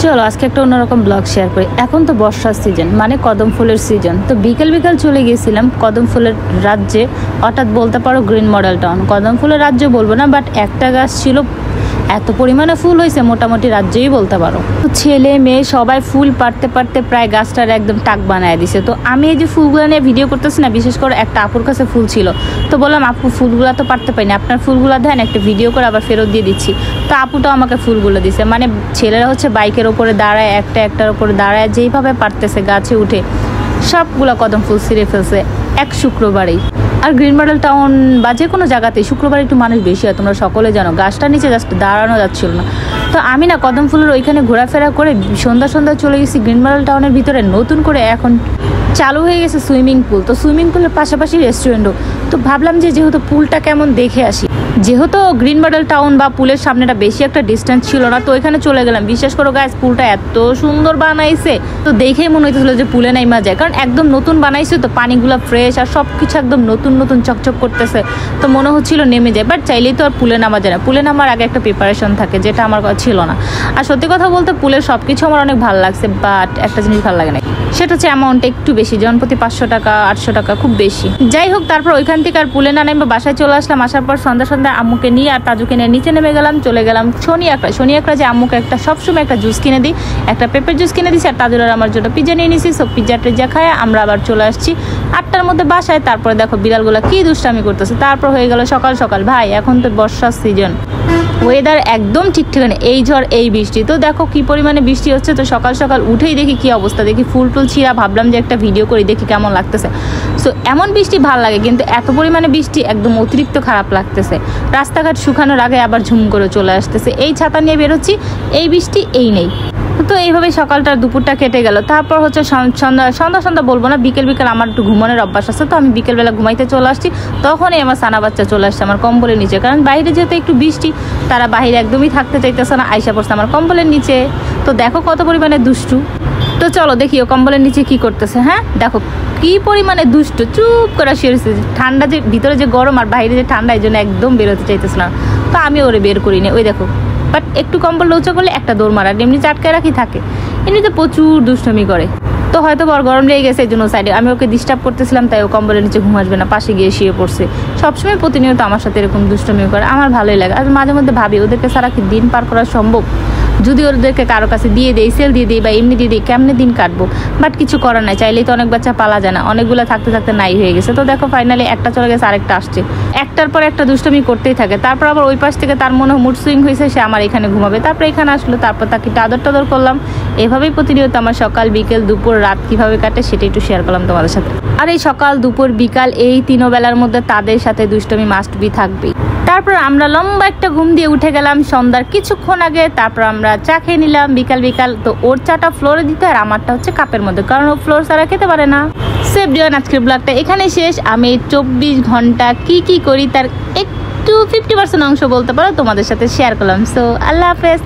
চলো আজকে একটা অন্যরকম ব্লগ শেয়ার করি। এখন তো বর্ষার সিজন, মানে কদম ফুলের সিজন। তো বিকেল বিকেল চলে গিয়েছিলাম কদম ফুলের রাজ্যে, অর্থাৎ বলতে পারো গ্রিন মডেল টাউন। কদম ফুলের রাজ্য বলবো না, বাট একটা গাছ ছিল, এত পরিমাণে ফুল হয়েছে মোটামুটি রাজ্যেই বলতে পারো। ছেলে মেয়ে সবাই ফুল পাড়তে পাড়তে প্রায় গাছটার একদম টাক বানায় দিছে। তো আমি এই যে ফুলগুলো নিয়ে ভিডিও করতেছি না, বিশেষ করে একটা আপুর কাছে ফুল ছিল, তো বললাম আপু ফুলগুলো তো পারতে পারিনি, আপনার ফুলগুলো দেন, একটা ভিডিও করে আবার ফেরত দিয়ে দিচ্ছি। তো আপুটাও আমাকে ফুলগুলো দিছে। মানে ছেলেরা হচ্ছে বাইকের ওপরে দাঁড়ায়, একটার ওপরে দাঁড়ায়, যেইভাবে পারতেছে গাছে উঠে সবগুলো কদম ফুল ছিঁড়ে ফেলছে এক শুক্রবারেই। আর গ্রিন মডেল টাউন বা যে কোনো জায়গাতেই শুক্রবার একটু মানুষ বেশি হয়, তোমরা সকলে জানো। গাছটার নিচে জাস্ট দাঁড়ানো যাচ্ছিল না। তো আমি না কদম ফুলের ওইখানে ঘোরাফেরা করে সন্ধ্যা চলে গেছি গ্রিন মডেল টাউনের ভিতরে। নতুন করে এখন চালু হয়ে গেছে সুইমিং পুল। তো সুইমিং পুলের পাশাপাশি রেস্টুরেন্টও। তো ভাবলাম যে যেহেতু পুলটা কেমন দেখে আসি, যেহেতু গ্রিন মডেল টাউন বা পুলের সামনেটা বেশি একটা ডিস্টেন্স ছিল না, তো ওইখানে চলে গেলাম। বিশ্বাস করো গাইস, পুলটা এত সুন্দর বানাইছে, তো দেখেই মনে হইতেছিল যে পুলে নাইমা যায়, কারণ একদম নতুন বানাইছে, তো পানিগুলো ফ্রেশ আর সব কিছু একদম নতুন নতুন চকচক করতেছে। তো মনে হচ্ছিল নেমে যায়, বাট চাইলেই তো আর পুলে নামা যায় না। পুলে নামার আগে একটা প্রিপারেশন থাকে, যেটা আমার ছিল না। আর সত্যি কথা বলতে পুলের সব কিছু আমার অনেক ভালো লাগছে, বাট একটা জিনিস ভালো লাগে না, সেটা হচ্ছে অ্যামাউন্টটা একটু বেশি, জনপ্রতি 500 টাকা 800 টাকা, খুব বেশি। যাই হোক, তারপর ওইখান থেকে আর পুলে না নেমে বাসায় চলে আসলাম। আসার পর সন্ধ্যা আম্মুকে নিয়ে আর তাজুকে নিয়ে নিচে নেমে গেলাম। চলে গেলাম শনি একরা যে আম্মুকে একটা সবসময় একটা জুস কিনে দিই, একটা পেঁপের জুস কিনে দিচ্ছি। আর তাজুর আর আমার জন্য পিজ্জা নিয়ে নিয়েছি। সব পিজ্জা খায় আমরা আবার চলে আসছি 8টার মধ্যে বাসায়। তারপরে দেখো বিড়ালগুলা কি দুষ্টামি করতেছে। তারপর হয়ে গেল সকাল ভাই, এখন তো বর্ষার সিজন, ওয়েদার একদম ঠিকঠাক নেই, এই ঝড় এই বৃষ্টি। তো দেখো কি পরিমাণে বৃষ্টি হচ্ছে। তো সকাল উঠেই দেখি কি অবস্থা, দেখি ফুল টুল ছিঁড়া। ভাবলাম যে একটা ভিডিও করি, দেখি কেমন লাগতেছে। সো এমন বৃষ্টি ভালো লাগে, কিন্তু এত পরিমাণে বৃষ্টি একদম অতিরিক্ত খারাপ লাগতেছে। রাস্তাঘাট শুকানোর আগে আবার ঝুম করে চলে আসতেছে। এই ছাতা নিয়ে বেরোচ্ছি, এই বৃষ্টি এই নেই। তো এইভাবে সকালটা দুপুরটা কেটে গেল। তারপর হচ্ছে সন্ধ্যা বলবো না, বিকেল আমার একটু ঘুমানোর অভ্যাস আছে। তো আমি বিকেলবেলা ঘুমাইতে চলে আসছি, তখনই আমার সানা বাচ্চা চলে আসছে আমার কম্বলের নিচে, কারণ বাইরে যেহেতু একটু বৃষ্টি, তারা বাইরে একদমই থাকতে চাইতেছে না, আইসা পড়ছে আমার কম্বলের নিচে। তো দেখো কত পরিমাণে দুষ্টু। তো চলো দেখি ও কম্বলের নিচে কি করতেছে। হ্যাঁ দেখো কি পরিমাণে দুষ্টু, চুপ করে শুয়েছে। ঠান্ডা যে ভিতরে যে গরম আর বাইরে যে ঠান্ডা, এই জন্য একদম বেরোতে চাইতেছে না। তো আমি ওরে বের করিনি, ওই দেখো। বাট একটু কম্বল লৌচা করলে একটা দৌড় মারা, এমনি চাটকায় রাখি থাকে, এমনিতে প্রচুর দুষ্টমি করে। তো হয়তো বড় গরম লেগে গেছে, এই জন্য সাইডে আমি ওকে ডিস্টার্ব করতেছিলাম, তাই ও কম্বলের নিচে ঘুম আসবে না, পাশে গিয়ে শুয়ে পড়ছে। সবসময় প্রতিনিয়ত আমার সাথে এরকম দুষ্টমি করে, আমার ভালোই লাগে। আর মাঝে মধ্যে ভাবি ওদেরকে ছাড়া কি দিন পার করা সম্ভব? যদি ওদেরকে কারো কাছে দিয়ে দেই, সেল দিয়ে দিই বা এমনি দিয়ে দিই, কেমনে দিন কাটবো? বাট কিছু করার নাই, চাইলেই তো অনেক বাচ্চা পালা যায় না, অনেকগুলো থাকতে নাই হয়ে গেছে। তো দেখো ফাইনালি একটা চলে গেছে, আরেকটা আসছে, একটার পর একটা দুষ্টমি করতেই থাকে। তারপর আবার ওই পাশ থেকে তার মনে মুড সুইং হয়েছে, সে আমার এখানে ঘুমাবে। তারপর এখানে আসলো, তারপর তাকে একটু আদর করলাম। এভাবেই প্রতিনিয়ত আমার সকাল বিকেল দুপুর রাত কিভাবে কাটে সেটা একটু শেয়ার করলাম তোমাদের সাথে। আর এই সকাল দুপুর বিকাল এই 3 বেলার মধ্যে তাদের সাথে দুষ্টমি মাস্ট বি থাকবেই। তারপর আমরা লম্বা একটা ঘুম দিয়ে উঠে গেলাম সন্ধ্যার কিছুক্ষণ আগে। তারপর আমরা চা খেয়ে নিলাম বিকাল। তো ওর চাটা ফ্লোরে দিতে, আর আমারটা হচ্ছে কাপের মধ্যে, কারণ ও ফ্লোর ছাড়া খেতে পারে না। সেভ ডিওন, আজকের ব্লগটা এখানে শেষ। আমি 24 ঘন্টা কি করি তার একটু 50% অংশ বলতে পারো তোমাদের সাথে শেয়ার করলাম। সো আল্লাহ হাফেজ।